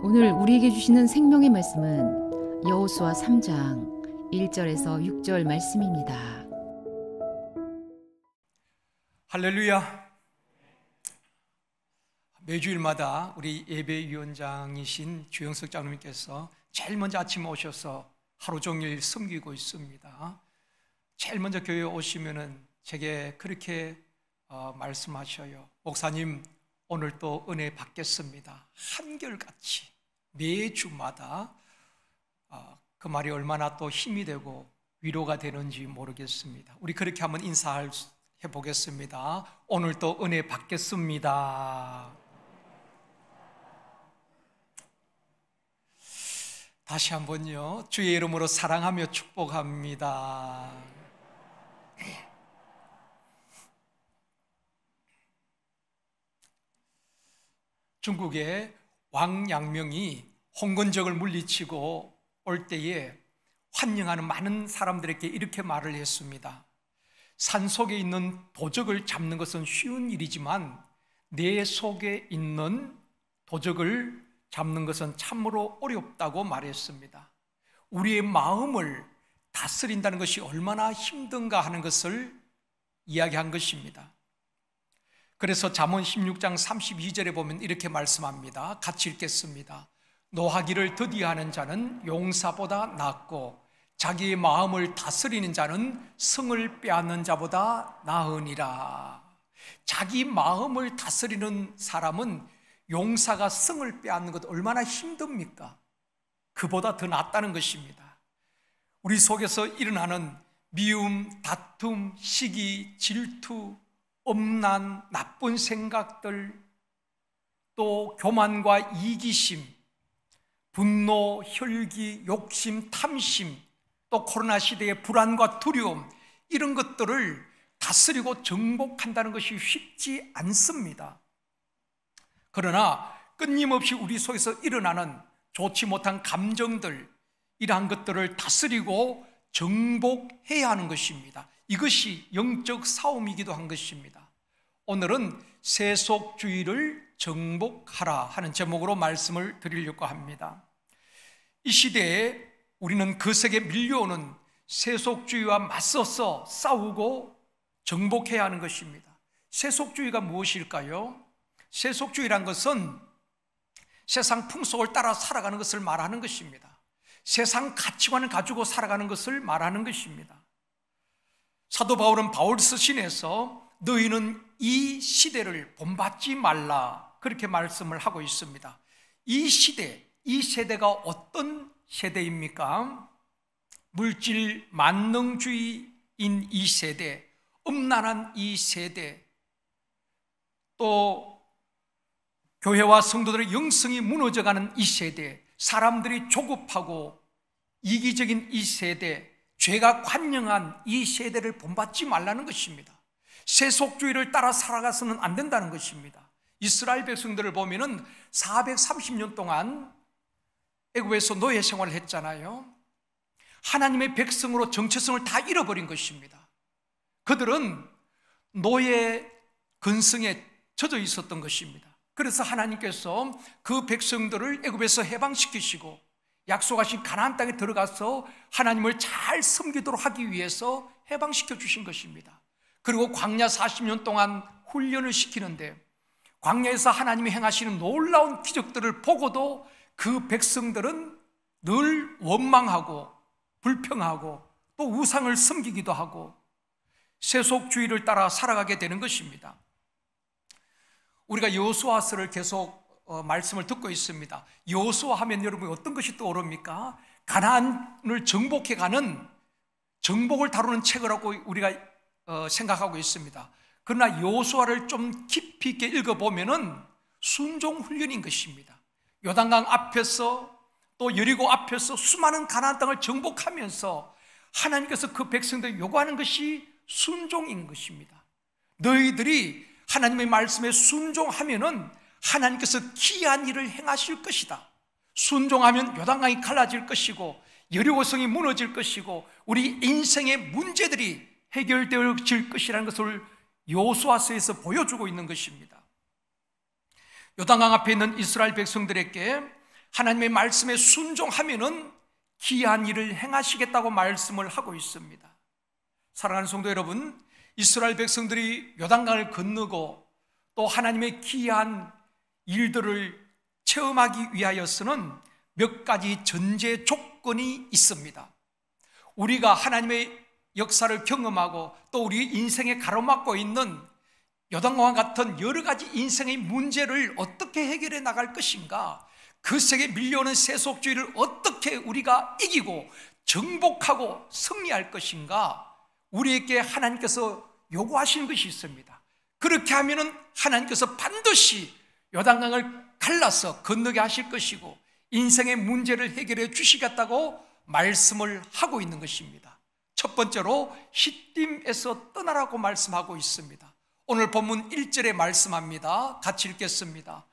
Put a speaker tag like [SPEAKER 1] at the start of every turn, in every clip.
[SPEAKER 1] 오늘 우리에게 주시는 생명의 말씀은 여호수아 3장 1절에서 6절 말씀입니다.
[SPEAKER 2] 할렐루야. 매주일마다 우리 예배위원장이신 주영석 장로님께서 제일 먼저 아침에 오셔서 하루 종일 섬기고 있습니다. 제일 먼저 교회에 오시면은 제게 그렇게 말씀하셔요. 목사님, 오늘 또 은혜 받겠습니다. 한결같이 매주마다 그 말이 얼마나 또 힘이 되고 위로가 되는지 모르겠습니다. 우리 그렇게 한번 인사해 보겠습니다. 오늘 또 은혜 받겠습니다. 다시 한번요. 주의 이름으로 사랑하며 축복합니다. 중국의 왕양명이 홍건적을 물리치고 올 때에 환영하는 많은 사람들에게 이렇게 말을 했습니다. 산속에 있는 도적을 잡는 것은 쉬운 일이지만 내 속에 있는 도적을 잡는 것은 참으로 어렵다고 말했습니다. 우리의 마음을 다스린다는 것이 얼마나 힘든가 하는 것을 이야기한 것입니다. 그래서 잠언 16장 32절에 보면 이렇게 말씀합니다. 같이 읽겠습니다. 노하기를 더디하는 자는 용사보다 낫고 자기의 마음을 다스리는 자는 성을 빼앗는 자보다 나으니라. 자기 마음을 다스리는 사람은 용사가 성을 빼앗는 것 얼마나 힘듭니까? 그보다 더 낫다는 것입니다. 우리 속에서 일어나는 미움, 다툼, 시기, 질투, 엄난, 나쁜 생각들, 또 교만과 이기심, 분노, 혈기, 욕심, 탐심, 또 코로나 시대의 불안과 두려움, 이런 것들을 다스리고 정복한다는 것이 쉽지 않습니다. 그러나 끊임없이 우리 속에서 일어나는 좋지 못한 감정들, 이러한 것들을 다스리고 정복해야 하는 것입니다. 이것이 영적 싸움이기도 한 것입니다. 오늘은 세속주의를 정복하라 하는 제목으로 말씀을 드리려고 합니다. 이 시대에 우리는 그 세계에 밀려오는 세속주의와 맞서서 싸우고 정복해야 하는 것입니다. 세속주의가 무엇일까요? 세속주의란 것은 세상 풍속을 따라 살아가는 것을 말하는 것입니다. 세상 가치관을 가지고 살아가는 것을 말하는 것입니다. 사도 바울은 바울서 신에서 너희는 이 시대를 본받지 말라 그렇게 말씀을 하고 있습니다. 이 시대, 이 세대가 어떤 세대입니까? 물질 만능주의인 이 세대, 음란한 이 세대, 또 교회와 성도들의 영성이 무너져가는 이 세대, 사람들이 조급하고 이기적인 이 세대, 죄가 관영한 이 세대를 본받지 말라는 것입니다. 세속주의를 따라 살아가서는 안 된다는 것입니다. 이스라엘 백성들을 보면은 430년 동안 애굽에서 노예 생활을 했잖아요. 하나님의 백성으로 정체성을 다 잃어버린 것입니다. 그들은 노예 근성에 젖어 있었던 것입니다. 그래서 하나님께서 그 백성들을 애굽에서 해방시키시고 약속하신 가나안 땅에 들어가서 하나님을 잘 섬기도록 하기 위해서 해방시켜 주신 것입니다. 그리고 광야 40년 동안 훈련을 시키는데 광야에서 하나님이 행하시는 놀라운 기적들을 보고도 그 백성들은 늘 원망하고 불평하고 또 우상을 섬기기도 하고 세속주의를 따라 살아가게 되는 것입니다. 우리가 여호수아서를 계속 말씀을 듣고 있습니다. 여호수아 하면 여러분 어떤 것이 떠오릅니까? 가나안을 정복해가는 정복을 다루는 책을 하고 우리가 생각하고 있습니다. 그러나 여호수아를 좀 깊이 있게 읽어보면은 순종 훈련인 것입니다. 요단강 앞에서 또 여리고 앞에서 수많은 가나안 땅을 정복하면서 하나님께서 그 백성들에게 요구하는 것이 순종인 것입니다. 너희들이 하나님의 말씀에 순종하면은 하나님께서 기이한 일을 행하실 것이다. 순종하면 요단강이 갈라질 것이고 여리고성이 무너질 것이고 우리 인생의 문제들이 해결되어질 것이라는 것을 여호수아서에서 보여주고 있는 것입니다. 요단강 앞에 있는 이스라엘 백성들에게 하나님의 말씀에 순종하면은 기이한 일을 행하시겠다고 말씀을 하고 있습니다. 사랑하는 성도 여러분, 이스라엘 백성들이 요단강을 건너고 또 하나님의 기이한 일들을 체험하기 위하여서는 몇 가지 전제 조건이 있습니다. 우리가 하나님의 역사를 경험하고 또 우리 인생에 가로막고 있는 요단강과 같은 여러 가지 인생의 문제를 어떻게 해결해 나갈 것인가, 그 세계에 밀려오는 세속주의를 어떻게 우리가 이기고 정복하고 승리할 것인가, 우리에게 하나님께서 요구하시는 것이 있습니다. 그렇게 하면은 하나님께서 반드시 요단강을 갈라서 건너게 하실 것이고 인생의 문제를 해결해 주시겠다고 말씀을 하고 있는 것입니다. 첫 번째로 시딤에서 떠나라고 말씀하고 있습니다. 오늘 본문 1절에 말씀합니다. 같이 읽겠습니다.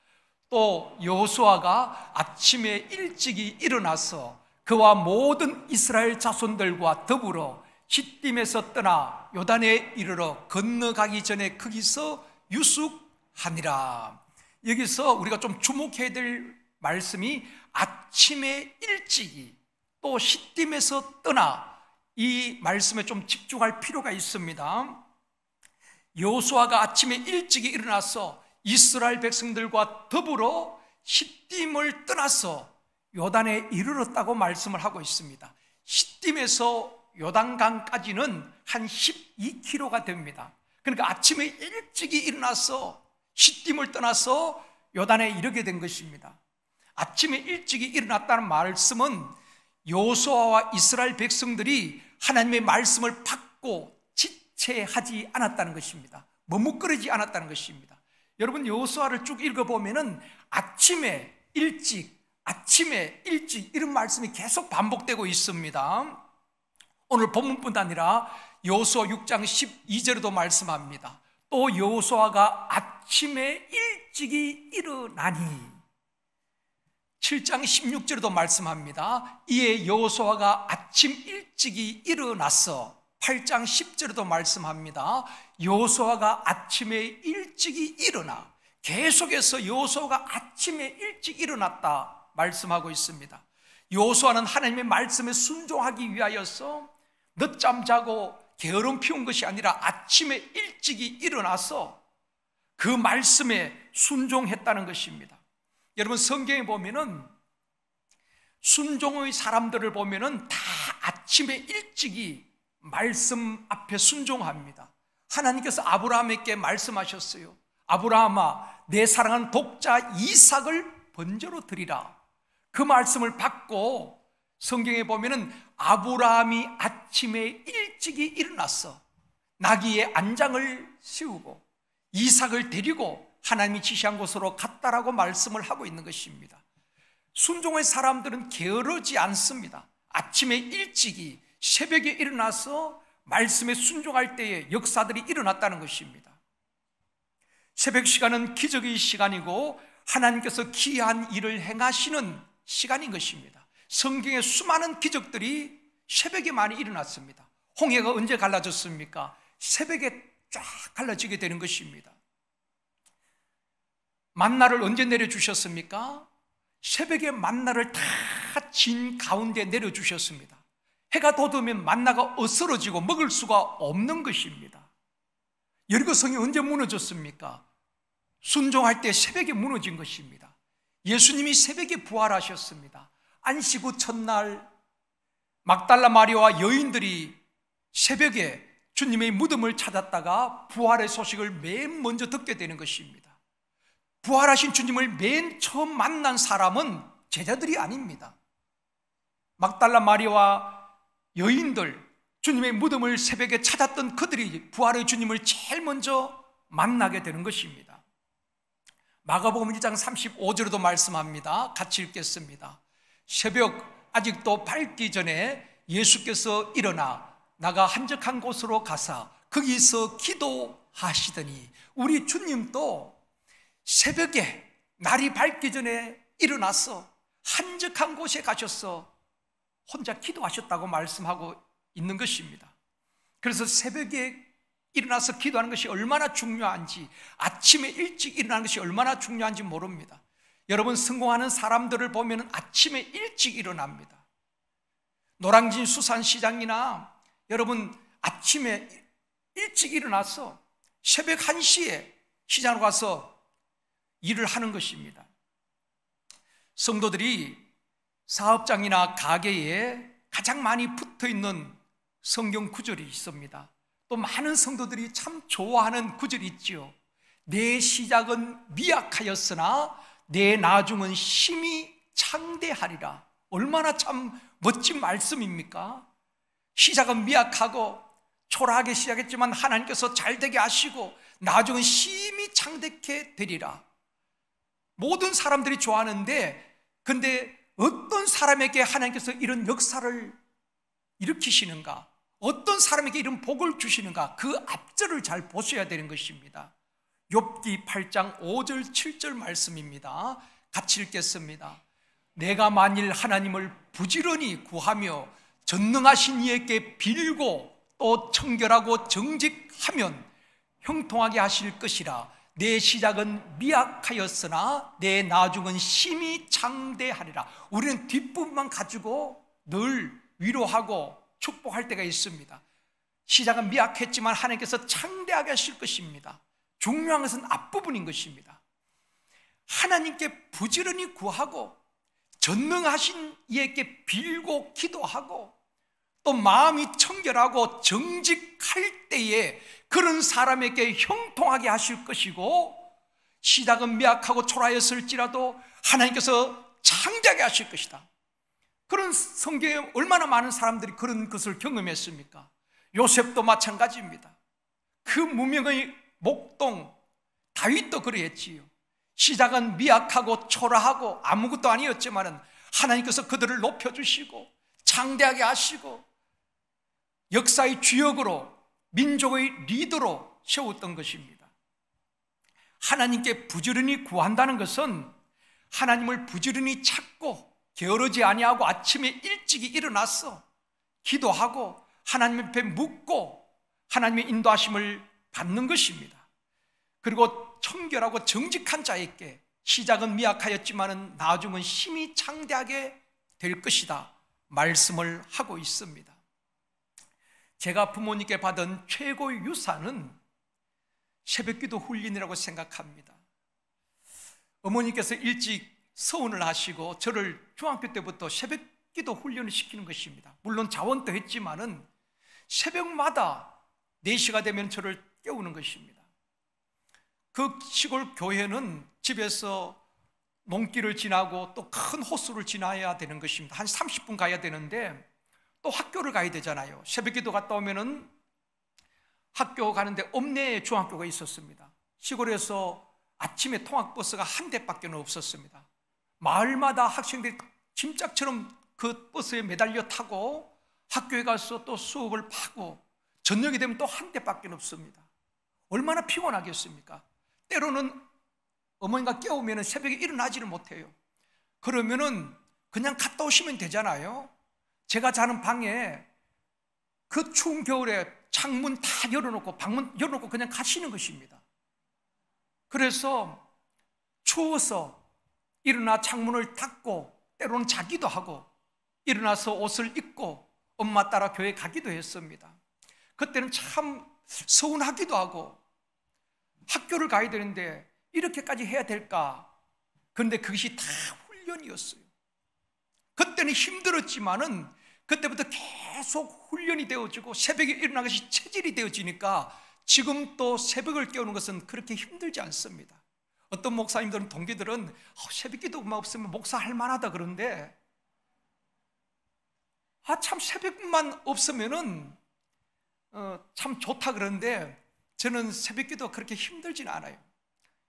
[SPEAKER 2] 또 여호수아가 아침에 일찍이 일어나서 그와 모든 이스라엘 자손들과 더불어 시딤에서 떠나 요단에 이르러 건너가기 전에 거기서 유숙하니라. 여기서 우리가 좀 주목해야 될 말씀이 아침에 일찍이 또 시딤에서 떠나, 이 말씀에 좀 집중할 필요가 있습니다. 여호수아가 아침에 일찍이 일어나서 이스라엘 백성들과 더불어 시딤을 떠나서 요단에 이르렀다고 말씀을 하고 있습니다. 시딤에서 요단강까지는 한 12km가 됩니다. 그러니까 아침에 일찍이 일어나서 시딤을 떠나서 요단에 이르게 된 것입니다. 아침에 일찍이 일어났다는 말씀은 여호수아와 이스라엘 백성들이 하나님의 말씀을 받고 지체하지 않았다는 것입니다. 머뭇거리지 않았다는 것입니다. 여러분, 여호수아를 쭉 읽어보면은 아침에 일찍 이런 말씀이 계속 반복되고 있습니다. 오늘 본문뿐 아니라 여호수아 6장 12절에도 말씀합니다. 또 여호수아가 아침에 일찍이 일어나니, 7장 16절에도 말씀합니다. 이에 여호수아가 아침 일찍이 일어났어. 8장 10절에도 말씀합니다. 여호수아가 아침에 일찍이 일어나. 계속해서 여호수아가 아침에 일찍 일어났다 말씀하고 있습니다. 여호수아는 하나님의 말씀에 순종하기 위하여서 늦잠 자고 게으름 피운 것이 아니라 아침에 일찍이 일어나서 그 말씀에 순종했다는 것입니다. 여러분, 성경에 보면은 순종의 사람들을 보면은 다 아침에 일찍이 말씀 앞에 순종합니다. 하나님께서 아브라함에게 말씀하셨어요. 아브라함아, 내 사랑하는 독자 이삭을 번제로 드리라. 그 말씀을 받고 성경에 보면은 아브라함이 아침에 일찍이 일어났어 나귀의 안장을 씌우고 이삭을 데리고 하나님이 지시한 곳으로 갔다라고 말씀을 하고 있는 것입니다. 순종의 사람들은 게으르지 않습니다. 아침에 일찍이 새벽에 일어나서 말씀에 순종할 때에 역사들이 일어났다는 것입니다. 새벽 시간은 기적의 시간이고 하나님께서 기이한 일을 행하시는 시간인 것입니다. 성경에 수많은 기적들이 새벽에 많이 일어났습니다. 홍해가 언제 갈라졌습니까? 새벽에 쫙 갈라지게 되는 것입니다. 만나를 언제 내려주셨습니까? 새벽에 만나를 다 진 가운데 내려주셨습니다. 해가 돋으면 만나가 어스러지고 먹을 수가 없는 것입니다. 여리고성이 언제 무너졌습니까? 순종할 때 새벽에 무너진 것입니다. 예수님이 새벽에 부활하셨습니다. 안식 후 첫날 막달라 마리아와 여인들이 새벽에 주님의 무덤을 찾았다가 부활의 소식을 맨 먼저 듣게 되는 것입니다. 부활하신 주님을 맨 처음 만난 사람은 제자들이 아닙니다. 막달라 마리아와 여인들, 주님의 무덤을 새벽에 찾았던 그들이 부활의 주님을 제일 먼저 만나게 되는 것입니다. 마가복음 1장 35절에도 말씀합니다. 같이 읽겠습니다. 새벽 아직도 밝기 전에 예수께서 일어나 나가 한적한 곳으로 가사 거기서 기도하시더니, 우리 주님도 새벽에 날이 밝기 전에 일어나서 한적한 곳에 가셔서 혼자 기도하셨다고 말씀하고 있는 것입니다. 그래서 새벽에 일어나서 기도하는 것이 얼마나 중요한지, 아침에 일찍 일어나는 것이 얼마나 중요한지 모릅니다. 여러분, 성공하는 사람들을 보면 아침에 일찍 일어납니다. 노량진 수산시장이나 여러분 아침에 일찍 일어나서 새벽 1시에 시장으로 가서 일을 하는 것입니다. 성도들이 사업장이나 가게에 가장 많이 붙어있는 성경 구절이 있습니다. 또 많은 성도들이 참 좋아하는 구절이 있지요. 내 시작은 미약하였으나 내 나중은 심히 창대하리라. 얼마나 참 멋진 말씀입니까? 시작은 미약하고 초라하게 시작했지만 하나님께서 잘되게 하시고 나중은 심히 창대케 되리라. 모든 사람들이 좋아하는데, 근데 어떤 사람에게 하나님께서 이런 역사를 일으키시는가, 어떤 사람에게 이런 복을 주시는가, 그 앞절을 잘 보셔야 되는 것입니다. 욥기 8장 5절 7절 말씀입니다. 같이 읽겠습니다. 내가 만일 하나님을 부지런히 구하며 전능하신 이에게 빌고 또 청결하고 정직하면 형통하게 하실 것이라. 내 시작은 미약하였으나 내 나중은 심히 창대하리라. 우리는 뒷부분만 가지고 늘 위로하고 축복할 때가 있습니다. 시작은 미약했지만 하나님께서 창대하게 하실 것입니다. 중요한 것은 앞부분인 것입니다. 하나님께 부지런히 구하고 전능하신 이에게 빌고 기도하고 또 마음이 청결하고 정직할 때에 그런 사람에게 형통하게 하실 것이고, 시작은 미약하고 초라했을지라도 하나님께서 창대하게 하실 것이다. 그런 성경에 얼마나 많은 사람들이 그런 것을 경험했습니까? 요셉도 마찬가지입니다. 그 무명의 목동 다윗도 그러했지요. 시작은 미약하고 초라하고 아무것도 아니었지만 하나님께서 그들을 높여주시고 창대하게 하시고 역사의 주역으로, 민족의 리더로 세웠던 것입니다. 하나님께 부지런히 구한다는 것은 하나님을 부지런히 찾고 게으르지 아니하고 아침에 일찍이 일어나서 기도하고 하나님 앞에 묻고 하나님의 인도하심을 받는 것입니다. 그리고 청결하고 정직한 자에게 시작은 미약하였지만 나중은 심히 창대하게 될 것이다 말씀을 하고 있습니다. 제가 부모님께 받은 최고의 유산은 새벽기도 훈련이라고 생각합니다. 어머니께서 일찍 서원을 하시고 저를 중학교 때부터 새벽기도 훈련을 시키는 것입니다. 물론 자원도 했지만은 새벽마다 4시가 되면 저를 깨우는 것입니다. 그 시골 교회는 집에서 농길을 지나고 또 큰 호수를 지나야 되는 것입니다. 한 30분 가야 되는데 또 학교를 가야 되잖아요. 새벽기도 갔다 오면은 학교 가는데 읍내에 중학교가 있었습니다. 시골에서 아침에 통학버스가 한 대밖에 없었습니다. 마을마다 학생들이 짐짝처럼 그 버스에 매달려 타고 학교에 가서 또 수업을 하고 저녁이 되면 또 한 대밖에 없습니다. 얼마나 피곤하겠습니까? 때로는 어머니가 깨우면 새벽에 일어나지를 못해요. 그러면은 그냥 갔다 오시면 되잖아요. 제가 자는 방에 그 추운 겨울에 창문 다 열어놓고 방문 열어놓고 그냥 가시는 것입니다. 그래서 추워서 일어나 창문을 닫고 때로는 자기도 하고 일어나서 옷을 입고 엄마 따라 교회 가기도 했습니다. 그때는 참 서운하기도 하고 학교를 가야 되는데 이렇게까지 해야 될까? 그런데 그것이 다 훈련이었어요. 그때는 힘들었지만은 그때부터 계속 훈련이 되어지고 새벽에 일어나는 것이 체질이 되어지니까 지금 또 새벽을 깨우는 것은 그렇게 힘들지 않습니다. 어떤 목사님들은, 동기들은 새벽 기도만 없으면 목사할 만하다 그런데 참 새벽만 없으면은 참 좋다 그러는데 저는 새벽 기도가 그렇게 힘들진 않아요.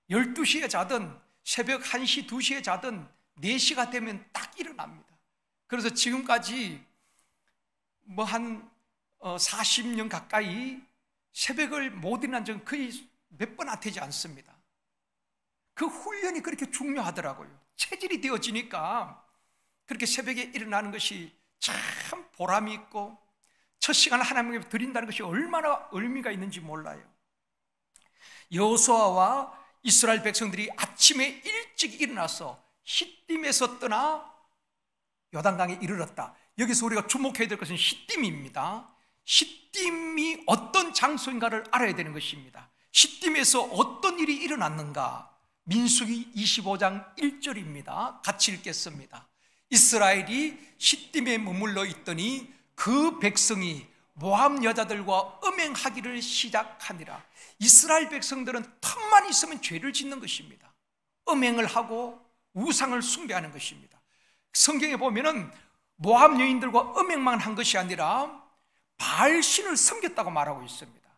[SPEAKER 2] 12시에 자든 새벽 1시, 2시에 자든 4시가 되면 딱 일어납니다. 그래서 지금까지 뭐 한 40년 가까이 새벽을 못 일어난 적은 거의 몇 번 되지 않습니다. 그 훈련이 그렇게 중요하더라고요. 체질이 되어지니까 그렇게 새벽에 일어나는 것이 참 보람이 있고 첫 시간을 하나님께 드린다는 것이 얼마나 의미가 있는지 몰라요. 여호수아와 이스라엘 백성들이 아침에 일찍 일어나서 시딤에서 떠나 요단강에 이르렀다. 여기서 우리가 주목해야 될 것은 시딤입니다. 시딤이 어떤 장소인가를 알아야 되는 것입니다. 시딤에서 어떤 일이 일어났는가? 민수기 25장 1절입니다. 같이 읽겠습니다. 이스라엘이 시딤에 머물러 있더니 그 백성이 모압 여자들과 음행하기를 시작하니라. 이스라엘 백성들은 틈만 있으면 죄를 짓는 것입니다. 음행을 하고 우상을 숭배하는 것입니다. 성경에 보면은 모압 여인들과 음행만 한 것이 아니라 바알신을 섬겼다고 말하고 있습니다.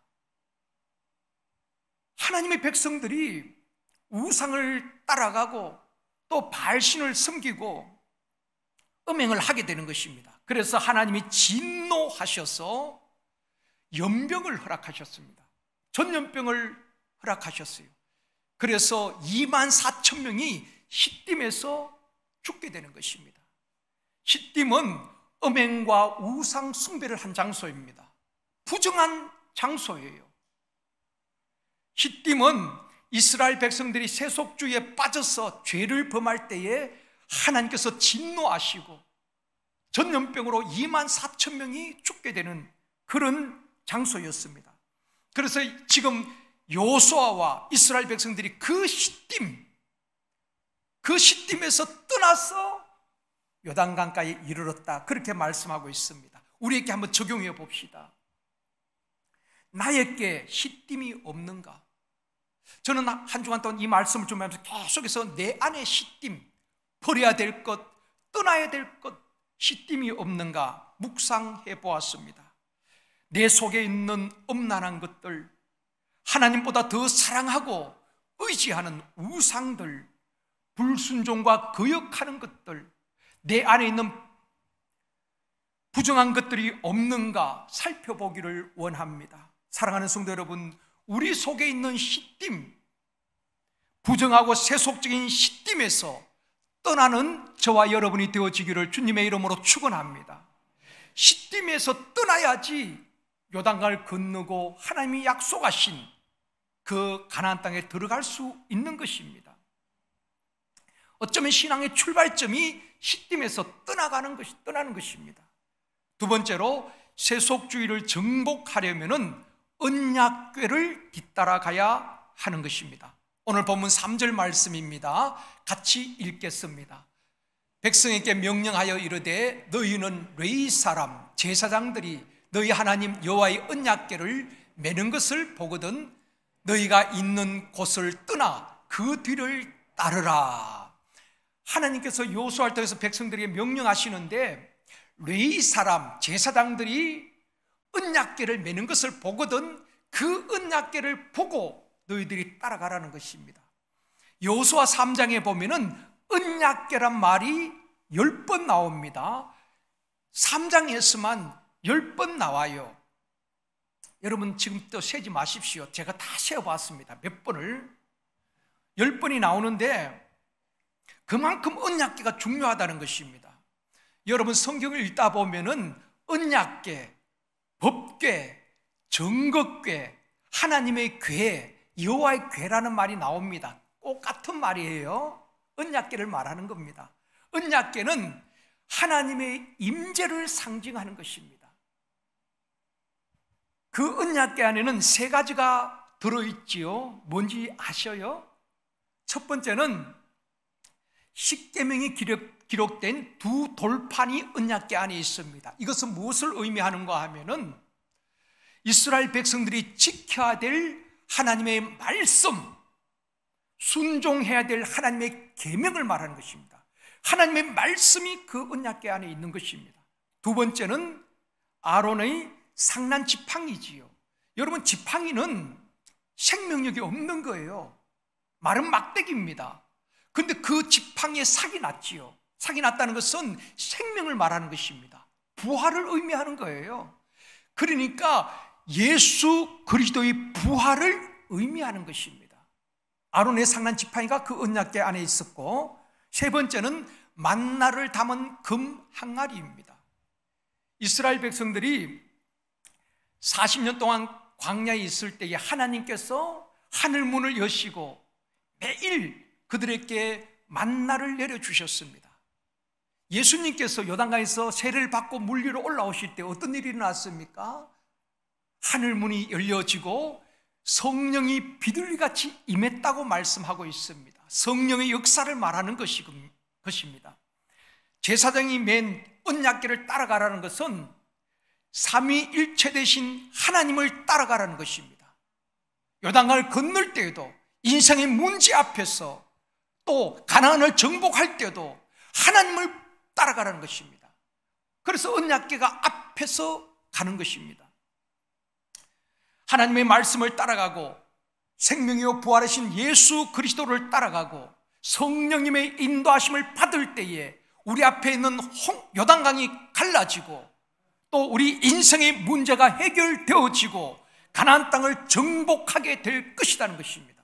[SPEAKER 2] 하나님의 백성들이 우상을 따라가고 또 바알신을 섬기고 음행을 하게 되는 것입니다. 그래서 하나님이 진노하셔서 연병을 허락하셨습니다. 전염병을 허락하셨어요. 그래서 24,000명이 시딤에서 죽게 되는 것입니다. 시딤은 음행과 우상 숭배를 한 장소입니다. 부정한 장소예요. 시딤은 이스라엘 백성들이 세속주의에 빠져서 죄를 범할 때에 하나님께서 진노하시고 전염병으로 24,000명이 죽게 되는 그런 장소였습니다. 그래서 지금 여호수아와 이스라엘 백성들이 그 시딤에서 떠나서 요단강가에 이르렀다, 그렇게 말씀하고 있습니다. 우리에게 한번 적용해 봅시다. 나에게 시딤이 없는가? 저는 한 주간 동안 이 말씀을 준비하면서 계속해서 내 안에 시딤, 버려야 될 것, 떠나야 될 것, 시딤이 없는가 묵상해 보았습니다. 내 속에 있는 엄난한 것들, 하나님보다 더 사랑하고 의지하는 우상들, 불순종과 거역하는 것들, 내 안에 있는 부정한 것들이 없는가 살펴보기를 원합니다. 사랑하는 성도 여러분, 우리 속에 있는 시딤, 부정하고 세속적인 시딤에서 떠나는 저와 여러분이 되어지기를 주님의 이름으로 축원합니다. 시딤에서 떠나야지 요단강을 건너고 하나님이 약속하신 그 가나안 땅에 들어갈 수 있는 것입니다. 어쩌면 신앙의 출발점이 시딤에서 떠나는 것입니다. 두 번째로 세속주의를 정복하려면은 언약궤를 뒤따라가야 하는 것입니다. 오늘 본문 3절 말씀입니다. 같이 읽겠습니다. 백성에게 명령하여 이르되 너희는 레위 사람 제사장들이 너희 하나님 여호와의 언약궤를 매는 것을 보거든 너희가 있는 곳을 떠나 그 뒤를 따르라. 하나님께서 여호수아를 통해서 백성들에게 명령하시는데 레위 사람 제사장들이 언약궤를 매는 것을 보거든 그 언약궤를 보고 너희들이 따라가라는 것입니다. 여호수아 3장에 보면은 언약궤란 말이 10번 나옵니다. 3장에서만 10번 나와요. 여러분 지금 또 세지 마십시오. 제가 다 세어봤습니다. 몇 번을 10번이 나오는데 그만큼 언약궤가 중요하다는 것입니다. 여러분 성경을 읽다 보면은 언약궤, 법궤, 정거궤, 하나님의 궤, 여호와의 궤라는 말이 나옵니다. 꼭 같은 말이에요. 언약궤를 말하는 겁니다. 언약궤는 하나님의 임재를 상징하는 것입니다. 그 언약궤 안에는 세 가지가 들어있지요. 뭔지 아셔요? 첫 번째는 십계명이 기록된 두 돌판이 언약궤 안에 있습니다. 이것은 무엇을 의미하는가 하면은 이스라엘 백성들이 지켜야 될 하나님의 말씀, 순종해야 될 하나님의 계명을 말하는 것입니다. 하나님의 말씀이 그 언약궤 안에 있는 것입니다. 두 번째는 아론의 상난 지팡이지요. 여러분 지팡이는 생명력이 없는 거예요. 마른 막대기입니다. 그런데 그 지팡이에 삭이 났지요. 삭이 났다는 것은 생명을 말하는 것입니다. 부활을 의미하는 거예요. 그러니까 예수 그리스도의 부활을 의미하는 것입니다. 아론의 상난 지팡이가 그 언약궤 안에 있었고, 세 번째는 만나를 담은 금 항아리입니다. 이스라엘 백성들이 40년 동안 광야에 있을 때에 하나님께서 하늘 문을 여시고 매일 그들에게 만나를 내려주셨습니다. 예수님께서 요단강에서 세례를 받고 물 위로 올라오실 때 어떤 일이 일어났습니까? 하늘문이 열려지고 성령이 비둘기같이 임했다고 말씀하고 있습니다. 성령의 역사를 말하는 것입니다. 제사장이 맨 언약궤를 따라가라는 것은 삼위일체 되신 하나님을 따라가라는 것입니다. 요단강을 건널 때에도, 인생의 문제 앞에서, 또 가나안을 정복할 때도 하나님을 따라가라는 것입니다. 그래서 언약궤가 앞에서 가는 것입니다. 하나님의 말씀을 따라가고 생명이요 부활하신 예수 그리스도를 따라가고 성령님의 인도하심을 받을 때에 우리 앞에 있는 요단강이 갈라지고 또 우리 인생의 문제가 해결되어지고 가나안 땅을 정복하게 될 것이라는 것입니다.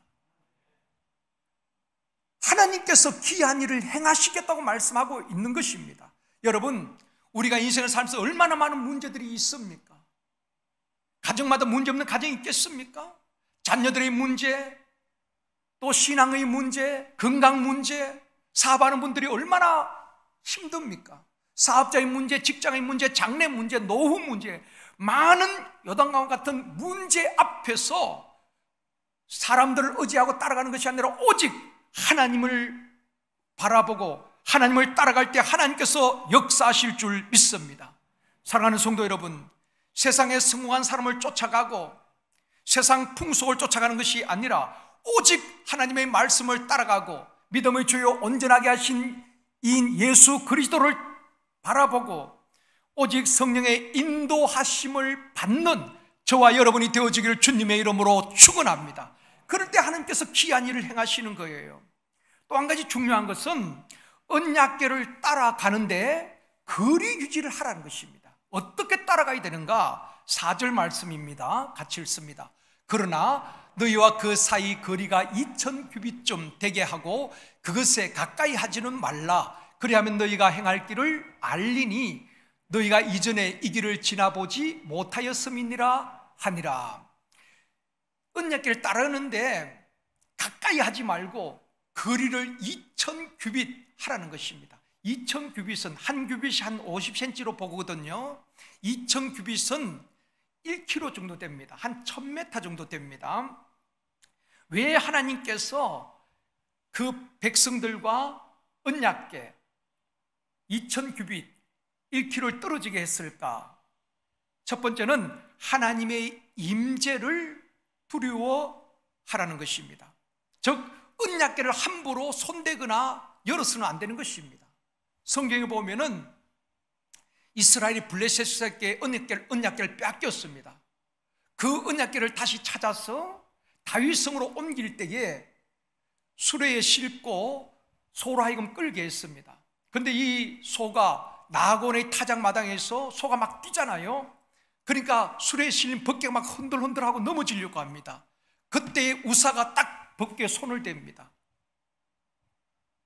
[SPEAKER 2] 하나님께서 귀한 일을 행하시겠다고 말씀하고 있는 것입니다. 여러분, 우리가 인생을 살면서 얼마나 많은 문제들이 있습니까? 가정마다 문제없는 가정이 있겠습니까? 자녀들의 문제, 또 신앙의 문제, 건강 문제, 사업하는 분들이 얼마나 힘듭니까? 사업자의 문제, 직장의 문제, 장래 문제, 노후 문제, 많은 요단강 같은 문제 앞에서 사람들을 의지하고 따라가는 것이 아니라 오직 하나님을 바라보고 하나님을 따라갈 때 하나님께서 역사하실 줄 믿습니다. 사랑하는 성도 여러분, 세상에 성공한 사람을 쫓아가고 세상 풍속을 쫓아가는 것이 아니라 오직 하나님의 말씀을 따라가고 믿음의 주요 온전하게 하신 이 예수 그리스도를 바라보고 오직 성령의 인도하심을 받는 저와 여러분이 되어지기를 주님의 이름으로 축원합니다. 그럴 때 하나님께서 귀한 일을 행하시는 거예요. 또 한 가지 중요한 것은 언약궤를 따라가는데 거리 유지를 하라는 것입니다. 어떻게 따라가야 되는가? 4절 말씀입니다. 같이 읽습니다. 그러나 너희와 그 사이 거리가 2000규빗쯤 되게 하고 그것에 가까이 하지는 말라. 그리하면 너희가 행할 길을 알리니 너희가 이전에 이 길을 지나보지 못하였음이니라 하니라. 언약궤를 따르는데 가까이 하지 말고 거리를 2000규빗 하라는 것입니다. 2000규빗은 한 규빗이 한 50cm로 보거든요. 2000규빗은 1km 정도 됩니다. 한 1000m 정도 됩니다. 왜 하나님께서 그 백성들과 언약궤 2000규빗 1km를 떨어지게 했을까? 첫 번째는 하나님의 임재를 두려워하라는 것입니다. 즉 언약궤를 함부로 손대거나 열어서는 안 되는 것입니다. 성경에 보면은 이스라엘이 블레셋에게 언약궤를 빼앗겼습니다. 그 언약궤를 다시 찾아서 다윗성으로 옮길 때에 수레에 싣고 소로 하여금 끌게 했습니다. 그런데 이 소가 나곤의 타작마당에서 소가 막 뛰잖아요. 그러니까 수레에 실린 벗개가 막 흔들흔들하고 넘어지려고 합니다. 그때 우사가 딱 벗개에 손을 댑니다.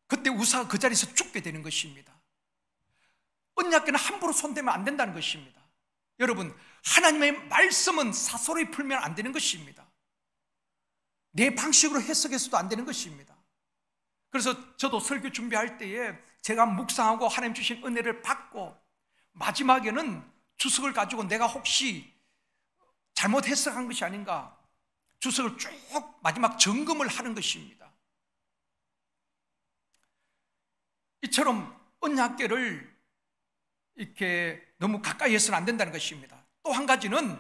[SPEAKER 2] 그때 우사가 그 자리에서 죽게 되는 것입니다. 언약궤는 함부로 손대면 안 된다는 것입니다. 여러분, 하나님의 말씀은 사소리 풀면 안 되는 것입니다. 내 방식으로 해석해서도 안 되는 것입니다. 그래서 저도 설교 준비할 때에 제가 묵상하고 하나님 주신 은혜를 받고 마지막에는 주석을 가지고 내가 혹시 잘못 해석한 것이 아닌가 주석을 쭉 마지막 점검을 하는 것입니다. 이처럼 언약궤를 이렇게 너무 가까이 해서는 안 된다는 것입니다. 또 한 가지는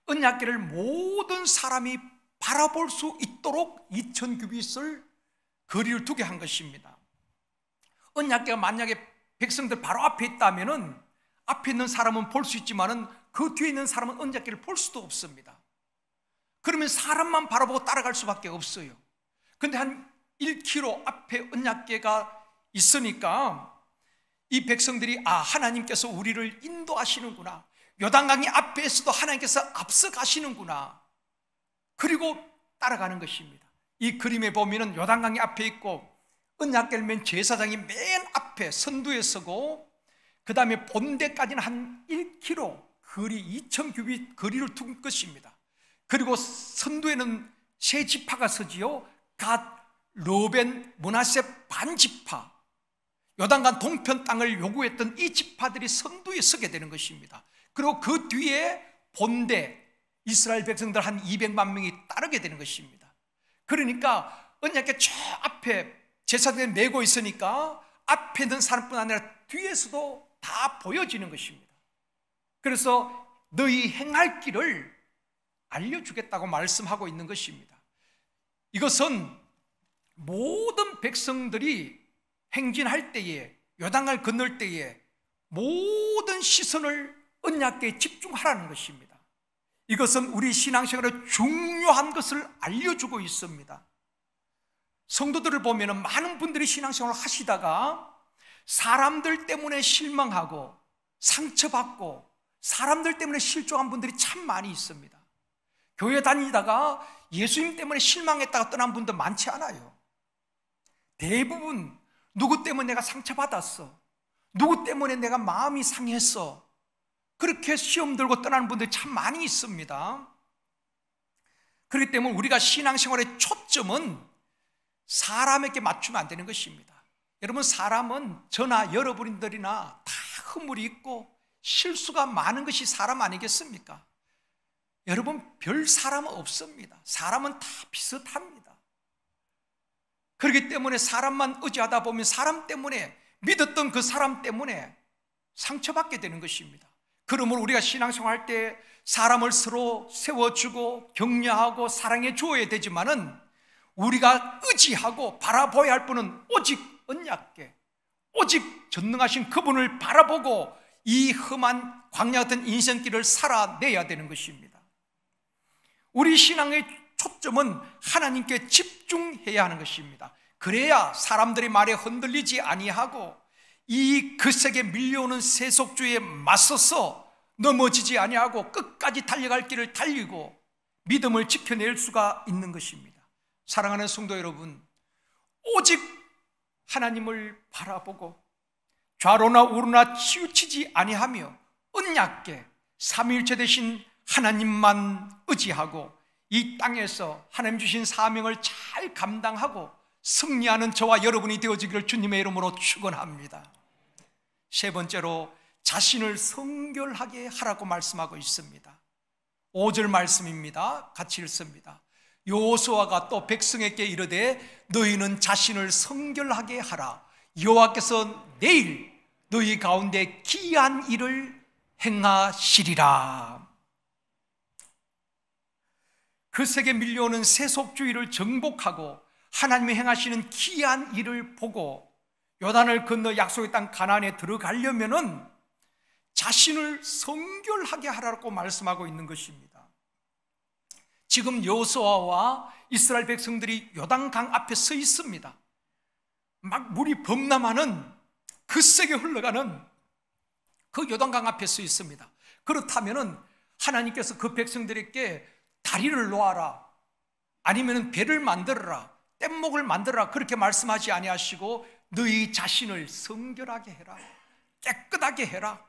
[SPEAKER 2] 언약궤를 모든 사람이 바라볼 수 있도록 2000규빗을 거리를 두게 한 것입니다. 언약궤가 만약에 백성들 바로 앞에 있다면은 앞에 있는 사람은 볼 수 있지만은 그 뒤에 있는 사람은 언약궤를 볼 수도 없습니다. 그러면 사람만 바라보고 따라갈 수밖에 없어요. 그런데 한 1km 앞에 언약궤가 있으니까 이 백성들이 하나님께서 우리를 인도하시는구나, 요단강이 앞에 있어도 하나님께서 앞서 가시는구나, 그리고 따라가는 것입니다. 이 그림에 보면은 요단강이 앞에 있고 언약궤를 맨 제사장이 맨 앞에 선두에 서고 그 다음에 본대까지는 한 1km 거리 2000규빗 거리를 둔 것입니다. 그리고 선두에는 세 지파가 서지요. 갓, 르벤, 므낫세, 반지파, 요단강 동편 땅을 요구했던 이 지파들이 선두에 서게 되는 것입니다. 그리고 그 뒤에 본대 이스라엘 백성들 한 200만 명이 따르게 되는 것입니다. 그러니까 언약궤 저 앞에 제사장이 메고 있으니까 앞에 있는 사람뿐 아니라 뒤에서도 다 보여지는 것입니다. 그래서 너희 행할 길을 알려주겠다고 말씀하고 있는 것입니다. 이것은 모든 백성들이 행진할 때에, 요단강을 건널 때에 모든 시선을 언약궤에 집중하라는 것입니다. 이것은 우리 신앙생활에 중요한 것을 알려주고 있습니다. 성도들을 보면 많은 분들이 신앙생활을 하시다가 사람들 때문에 실망하고 상처받고 사람들 때문에 실족한 분들이 참 많이 있습니다. 교회 다니다가 예수님 때문에 실망했다가 떠난 분도 많지 않아요. 대부분 누구 때문에 내가 상처받았어, 누구 때문에 내가 마음이 상했어, 그렇게 시험 들고 떠나는 분들이 참 많이 있습니다. 그렇기 때문에 우리가 신앙생활의 초점은 사람에게 맞추면 안 되는 것입니다. 여러분, 사람은 저나 여러분들이나 다 허물이 있고 실수가 많은 것이 사람 아니겠습니까? 여러분, 별 사람은 없습니다. 사람은 다 비슷합니다. 그렇기 때문에 사람만 의지하다 보면 사람 때문에, 믿었던 그 사람 때문에 상처받게 되는 것입니다. 그러므로 우리가 신앙생활할 때 사람을 서로 세워주고 격려하고 사랑해 주어야 되지만은 우리가 의지하고 바라보아야 할 분은 오직 언약궤, 오직 전능하신 그분을 바라보고 이 험한 광야 같은 인생길을 살아내야 되는 것입니다. 우리 신앙의 초점은 하나님께 집중해야 하는 것입니다. 그래야 사람들의 말에 흔들리지 아니하고 이 거세게 밀려오는 세속주의에 맞서서 넘어지지 아니하고 끝까지 달려갈 길을 달리고 믿음을 지켜낼 수가 있는 것입니다. 사랑하는 성도 여러분, 오직 하나님을 바라보고 좌로나 우로나 치우치지 아니하며 언약궤 삼위일체 되신 하나님만 의지하고 이 땅에서 하나님 주신 사명을 잘 감당하고 승리하는 저와 여러분이 되어지기를 주님의 이름으로 축원합니다. 세 번째로 자신을 성결하게 하라고 말씀하고 있습니다. 5절 말씀입니다. 같이 읽습니다. 여호수아가 또 백성에게 이르되 너희는 자신을 성결하게 하라. 여호와께서 내일 너희 가운데 기이한 일을 행하시리라. 그 세계 밀려오는 세속주의를 정복하고 하나님이 행하시는 기이한 일을 보고 요단을 건너 약속의 땅 가나안에 들어가려면은 자신을 성결하게 하라고 말씀하고 있는 것입니다. 지금 여호수아와 이스라엘 백성들이 요단강 앞에 서 있습니다. 막 물이 범람하는 거세게 흘러가는 그 요단강 앞에 서 있습니다. 그렇다면은 하나님께서 그 백성들에게 다리를 놓아라, 아니면 배를 만들어라, 뗏목을 만들어라 그렇게 말씀하지 아니하시고 너희 자신을 성결하게 해라, 깨끗하게 해라.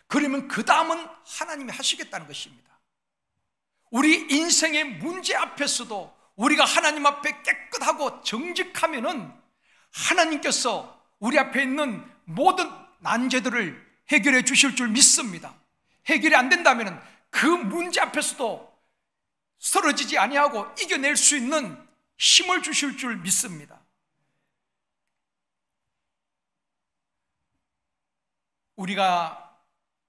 [SPEAKER 2] 그러면 그 다음은 하나님이 하시겠다는 것입니다. 우리 인생의 문제 앞에서도 우리가 하나님 앞에 깨끗하고 정직하면은 하나님께서 우리 앞에 있는 모든 난제들을 해결해 주실 줄 믿습니다. 해결이 안 된다면 그 문제 앞에서도 쓰러지지 아니하고 이겨낼 수 있는 힘을 주실 줄 믿습니다. 우리가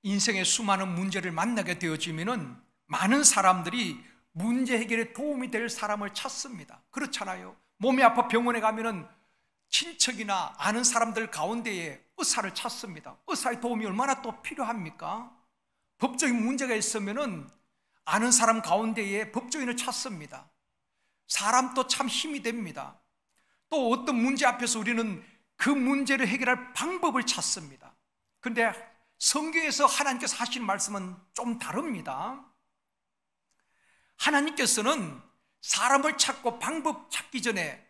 [SPEAKER 2] 인생의 수많은 문제를 만나게 되어지면은 많은 사람들이 문제 해결에 도움이 될 사람을 찾습니다. 그렇잖아요. 몸이 아파 병원에 가면은 친척이나 아는 사람들 가운데에 의사를 찾습니다. 의사의 도움이 얼마나 또 필요합니까? 법적인 문제가 있으면은 아는 사람 가운데에 법조인을 찾습니다. 사람도 참 힘이 됩니다. 또 어떤 문제 앞에서 우리는 그 문제를 해결할 방법을 찾습니다. 그런데 성경에서 하나님께서 하시는 말씀은 좀 다릅니다. 하나님께서는 사람을 찾고 방법 찾기 전에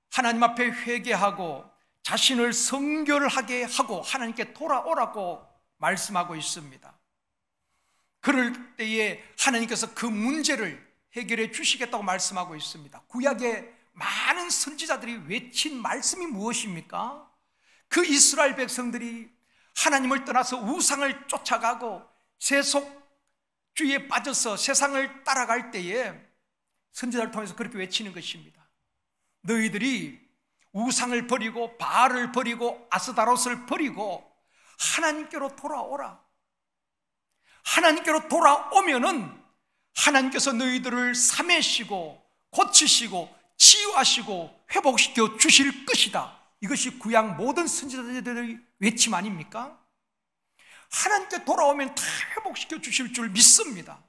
[SPEAKER 2] 하나님 앞에 회개하고 자신을 성결하게 하고 하나님께 돌아오라고 말씀하고 있습니다. 그럴 때에 하나님께서 그 문제를 해결해 주시겠다고 말씀하고 있습니다. 구약의 많은 선지자들이 외친 말씀이 무엇입니까? 그 이스라엘 백성들이 하나님을 떠나서 우상을 쫓아가고 세속주의에 빠져서 세상을 따라갈 때에 선지자를 통해서 그렇게 외치는 것입니다. 너희들이 우상을 버리고 바알을 버리고 아스다롯을 버리고 하나님께로 돌아오라. 하나님께로 돌아오면은 하나님께서 너희들을 삼매시고 고치시고 치유하시고 회복시켜 주실 것이다. 이것이 구약 모든 선지자들의 외침 아닙니까? 하나님께 돌아오면 다 회복시켜 주실 줄 믿습니다.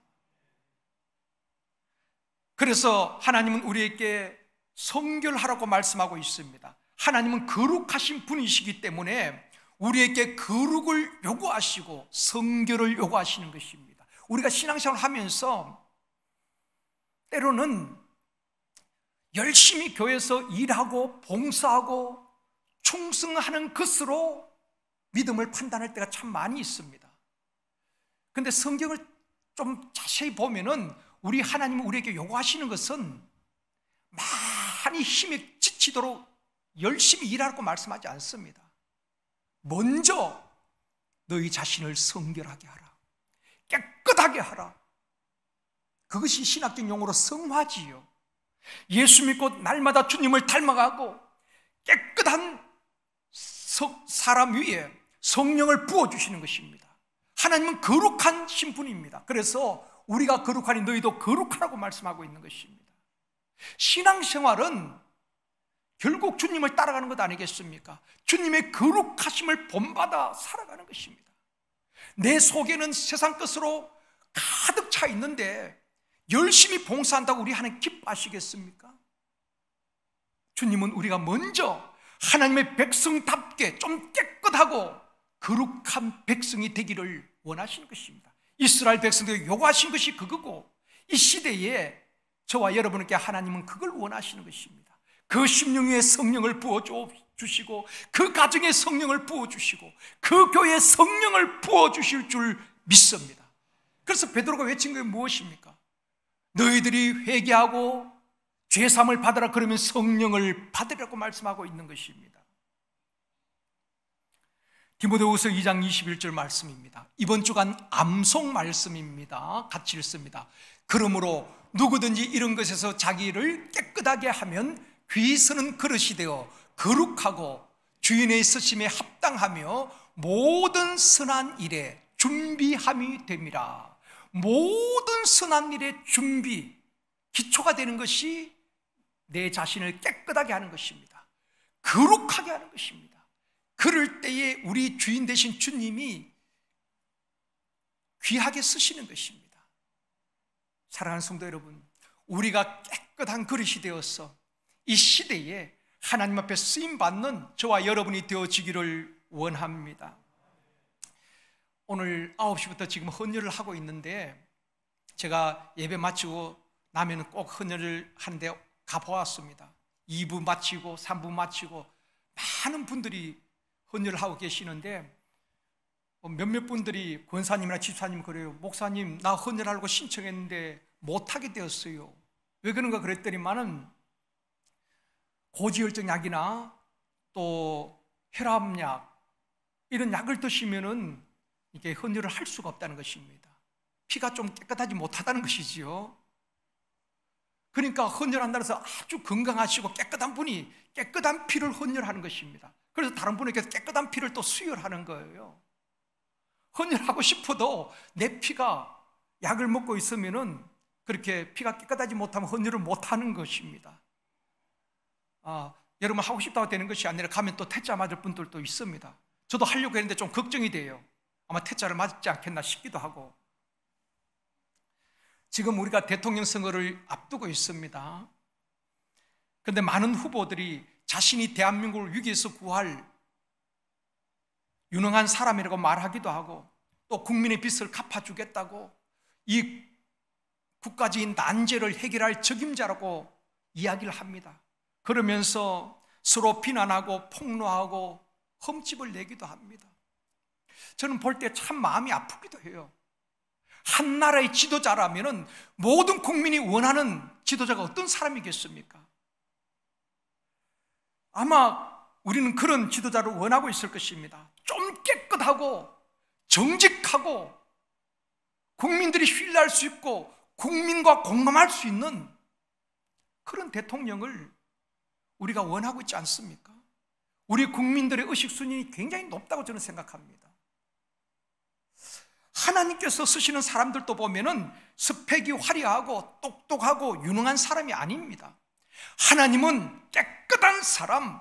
[SPEAKER 2] 그래서 하나님은 우리에게 성결하라고 말씀하고 있습니다. 하나님은 거룩하신 분이시기 때문에 우리에게 거룩을 요구하시고 성결을 요구하시는 것입니다. 우리가 신앙생활을 하면서 때로는 열심히 교회에서 일하고 봉사하고 충성하는 것으로 믿음을 판단할 때가 참 많이 있습니다. 그런데 성경을 좀 자세히 보면은 우리 하나님은 우리에게 요구하시는 것은 많이 힘에 지치도록 열심히 일하라고 말씀하지 않습니다. 먼저 너희 자신을 성결하게 하라. 깨끗하게 하라. 그것이 신학적 용어로 성화지요. 예수 믿고 날마다 주님을 닮아가고 깨끗한 사람 위에 성령을 부어주시는 것입니다. 하나님은 거룩한 신분입니다. 그래서 우리가 거룩하니 너희도 거룩하라고 말씀하고 있는 것입니다. 신앙생활은 결국 주님을 따라가는 것 아니겠습니까? 주님의 거룩하심을 본받아 살아가는 것입니다. 내 속에는 세상 것으로 가득 차 있는데 열심히 봉사한다고 우리 하나님 기뻐하시겠습니까? 주님은 우리가 먼저 하나님의 백성답게 좀 깨끗하고 거룩한 백성이 되기를 원하시는 것입니다. 이스라엘 백성들이 요구하신 것이 그거고, 이 시대에 저와 여러분에게 하나님은 그걸 원하시는 것입니다. 그 심령 위에 성령을 부어주시고 그 가정에 성령을 부어주시고 그 교회에 성령을 부어주실 줄 믿습니다. 그래서 베드로가 외친 게 무엇입니까? 너희들이 회개하고 죄사함을 받으라, 그러면 성령을 받으라고 말씀하고 있는 것입니다. 디모데후서 2장 21절 말씀입니다. 이번 주간 암송 말씀입니다. 같이 읽습니다. 그러므로 누구든지 이런 것에서 자기를 깨끗하게 하면 귀 쓰는 그릇이 되어 거룩하고 주인의 쓰심에 합당하며 모든 선한 일에 준비함이 됨이라. 모든 선한 일의 준비, 기초가 되는 것이 내 자신을 깨끗하게 하는 것입니다. 거룩하게 하는 것입니다. 그럴 때에 우리 주인 되신 주님이 귀하게 쓰시는 것입니다. 사랑하는 성도 여러분, 우리가 깨끗한 그릇이 되어서 이 시대에 하나님 앞에 쓰임받는 저와 여러분이 되어지기를 원합니다. 오늘 9시부터 지금 헌혈을 하고 있는데, 제가 예배 마치고 나면 꼭 헌혈을 하는데 가보았습니다. 2부 마치고 3부 마치고 많은 분들이 헌혈을 하고 계시는데, 몇몇 분들이 권사님이나 집사님 그래요. 목사님, 나 헌혈하려고 신청했는데 못하게 되었어요. 왜 그런가 그랬더니만은 고지혈증 약이나 또 혈압약 이런 약을 드시면은 이게 헌혈을 할 수가 없다는 것입니다. 피가 좀 깨끗하지 못하다는 것이지요. 그러니까 헌혈한다고 해서 아주 건강하시고 깨끗한 분이 깨끗한 피를 헌혈하는 것입니다. 그래서 다른 분에게 깨끗한 피를 또 수혈하는 거예요. 헌혈하고 싶어도 내 피가 약을 먹고 있으면은 그렇게 피가 깨끗하지 못하면 헌혈을 못하는 것입니다. 여러분 하고 싶다고 되는 것이 아니라 가면 또 퇴짜 맞을 분들도 있습니다. 저도 하려고 했는데 좀 걱정이 돼요. 아마 퇴짜를 맞지 않겠나 싶기도 하고. 지금 우리가 대통령 선거를 앞두고 있습니다. 그런데 많은 후보들이 자신이 대한민국을 위기에서 구할 유능한 사람이라고 말하기도 하고, 또 국민의 빚을 갚아주겠다고, 이 국가적인 난제를 해결할 적임자라고 이야기를 합니다. 그러면서 서로 비난하고 폭로하고 흠집을 내기도 합니다. 저는 볼 때 참 마음이 아프기도 해요. 한 나라의 지도자라면 모든 국민이 원하는 지도자가 어떤 사람이겠습니까? 아마 우리는 그런 지도자를 원하고 있을 것입니다. 좀 깨끗하고 정직하고 국민들이 신뢰할 수 있고 국민과 공감할 수 있는 그런 대통령을 우리가 원하고 있지 않습니까? 우리 국민들의 의식수준이 굉장히 높다고 저는 생각합니다. 하나님께서 쓰시는 사람들도 보면은 스펙이 화려하고 똑똑하고 유능한 사람이 아닙니다. 하나님은 깨끗한 사람,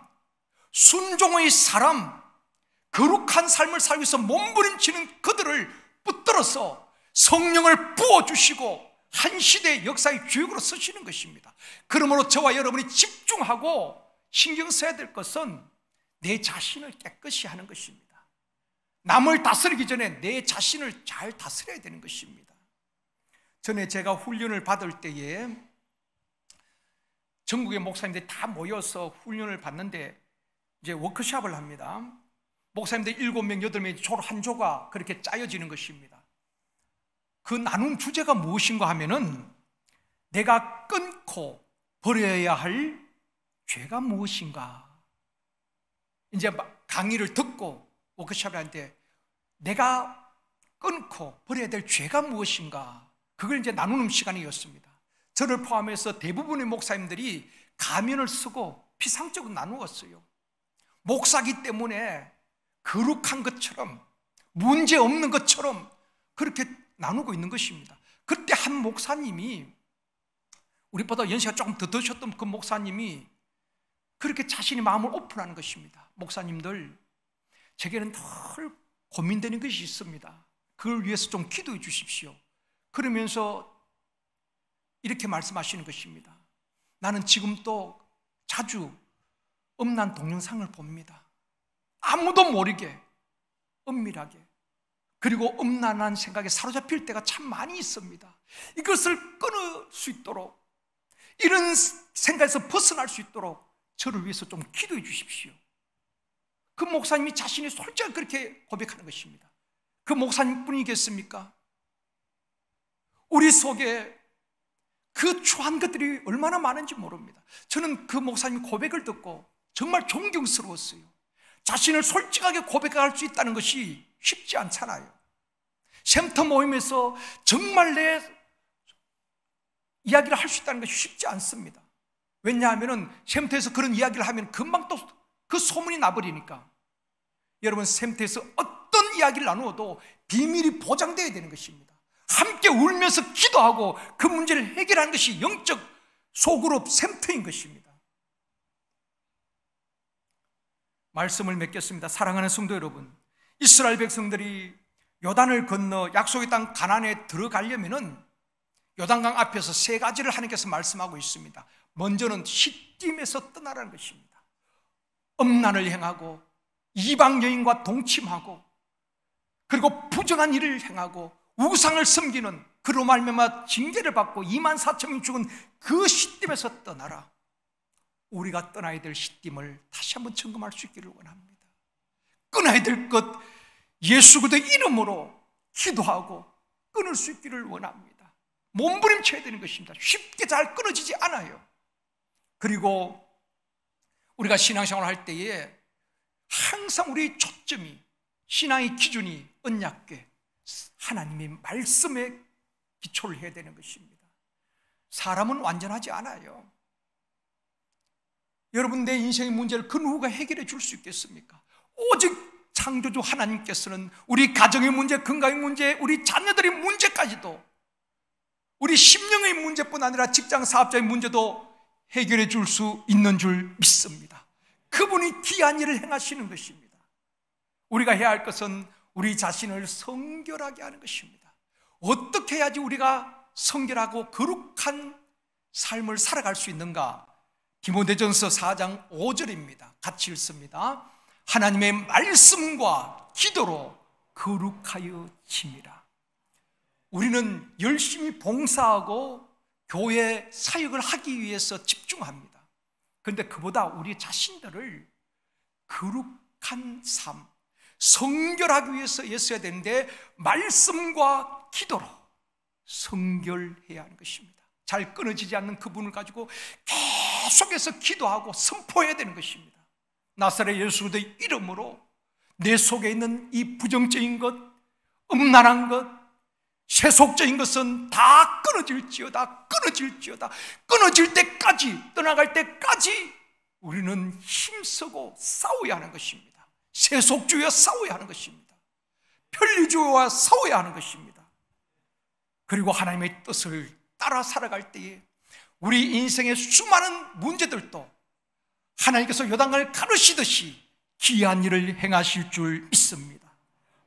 [SPEAKER 2] 순종의 사람, 거룩한 삶을 살기 위해서 몸부림치는 그들을 붙들어서 성령을 부어주시고 한 시대의 역사의 주역으로 쓰시는 것입니다. 그러므로 저와 여러분이 집중하고 신경 써야 될 것은 내 자신을 깨끗이 하는 것입니다. 남을 다스리기 전에 내 자신을 잘 다스려야 되는 것입니다. 전에 제가 훈련을 받을 때에 전국의 목사님들이 다 모여서 훈련을 받는데 이제 워크숍을 합니다. 목사님들 7명, 8명이 조로 한 조가 그렇게 짜여지는 것입니다. 그 나눈 주제가 무엇인가 하면은 내가 끊고 버려야 할 죄가 무엇인가. 이제 강의를 듣고 워크숍을 하는데 내가 끊고 버려야 될 죄가 무엇인가, 그걸 이제 나누는 시간이었습니다. 저를 포함해서 대부분의 목사님들이 가면을 쓰고 피상적으로 나누었어요. 목사기 때문에 거룩한 것처럼 문제 없는 것처럼 그렇게 나누고 있는 것입니다. 그때 한 목사님이, 우리보다 연세가 조금 더 드셨던 그 목사님이 그렇게 자신의 마음을 오픈하는 것입니다. 목사님들, 제게는 늘 고민되는 것이 있습니다. 그걸 위해서 좀 기도해 주십시오. 그러면서 이렇게 말씀하시는 것입니다. 나는 지금도 자주 음란 동영상을 봅니다. 아무도 모르게 은밀하게. 그리고 음란한 생각에 사로잡힐 때가 참 많이 있습니다. 이것을 끊을 수 있도록, 이런 생각에서 벗어날 수 있도록 저를 위해서 좀 기도해 주십시오. 그 목사님이 자신이 솔직하게 그렇게 고백하는 것입니다. 그 목사님 뿐이겠습니까? 우리 속에 그 추한 것들이 얼마나 많은지 모릅니다. 저는 그 목사님 고백을 듣고 정말 존경스러웠어요. 자신을 솔직하게 고백할 수 있다는 것이 쉽지 않잖아요. 샘터 모임에서 정말 내 이야기를 할 수 있다는 것이 쉽지 않습니다. 왜냐하면 샘터에서 그런 이야기를 하면 금방 또 그 소문이 나버리니까. 여러분, 샘터에서 어떤 이야기를 나누어도 비밀이 보장되어야 되는 것입니다. 함께 울면서 기도하고 그 문제를 해결하는 것이 영적 소그룹 샘터인 것입니다. 말씀을 맺겠습니다. 사랑하는 성도 여러분, 이스라엘 백성들이 요단을 건너 약속의 땅 가나안에 들어가려면은 요단강 앞에서 3가지를 하나님께서 말씀하고 있습니다. 먼저는 시딤에서 떠나라는 것입니다. 음란을 행하고 이방 여인과 동침하고 그리고 부정한 일을 행하고 우상을 섬기는, 그로 말미암아 징계를 받고 24,000명이 죽은 그 시딤에서 떠나라. 우리가 떠나야 될 시딤을 다시 한번 점검할 수 있기를 원합니다. 끊어야 될 것, 예수 그리스도의 이름으로 기도하고 끊을 수 있기를 원합니다. 몸부림쳐야 되는 것입니다. 쉽게 잘 끊어지지 않아요. 그리고 우리가 신앙생활을 할 때에 항상 우리 초점이, 신앙의 기준이 언약궤, 하나님의 말씀에 기초를 해야 되는 것입니다. 사람은 완전하지 않아요. 여러분, 내 인생의 문제를 그 누구가 해결해 줄 수 있겠습니까? 오직 창조주 하나님께서는 우리 가정의 문제, 건강의 문제, 우리 자녀들의 문제까지도, 우리 심령의 문제뿐 아니라 직장 사업자의 문제도 해결해 줄 수 있는 줄 믿습니다. 그분이 귀한 일을 행하시는 것입니다. 우리가 해야 할 것은 우리 자신을 성결하게 하는 것입니다. 어떻게 해야지 우리가 성결하고 거룩한 삶을 살아갈 수 있는가? 디모데전서 4장 5절입니다. 같이 읽습니다. 하나님의 말씀과 기도로 거룩하여 짐이라. 우리는 열심히 봉사하고 교회 사역을 하기 위해서 집중합니다. 그런데 그보다 우리 자신들을 거룩한 삶, 성결하기 위해서 애써야 되는데 말씀과 기도로 성결해야 하는 것입니다. 잘 끊어지지 않는 그분을 가지고 계속해서 기도하고 선포해야 되는 것입니다. 나사렛 예수 그리스도의 이름으로 내 속에 있는 이 부정적인 것, 음란한 것, 세속적인 것은 다 끊어질지어다, 끊어질지어다. 끊어질 때까지, 떠나갈 때까지 우리는 힘쓰고 싸워야 하는 것입니다. 세속주의와 싸워야 하는 것입니다. 편리주의와 싸워야 하는 것입니다. 그리고 하나님의 뜻을 따라 살아갈 때에 우리 인생의 수많은 문제들도 하나님께서 요단강을 가르시듯이 귀한 일을 행하실 줄 믿습니다.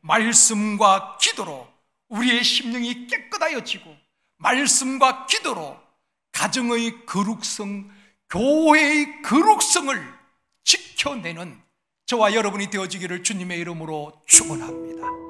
[SPEAKER 2] 말씀과 기도로 우리의 심령이 깨끗하여지고, 말씀과 기도로 가정의 거룩성, 교회의 거룩성을 지켜내는 저와 여러분이 되어지기를 주님의 이름으로 축원합니다.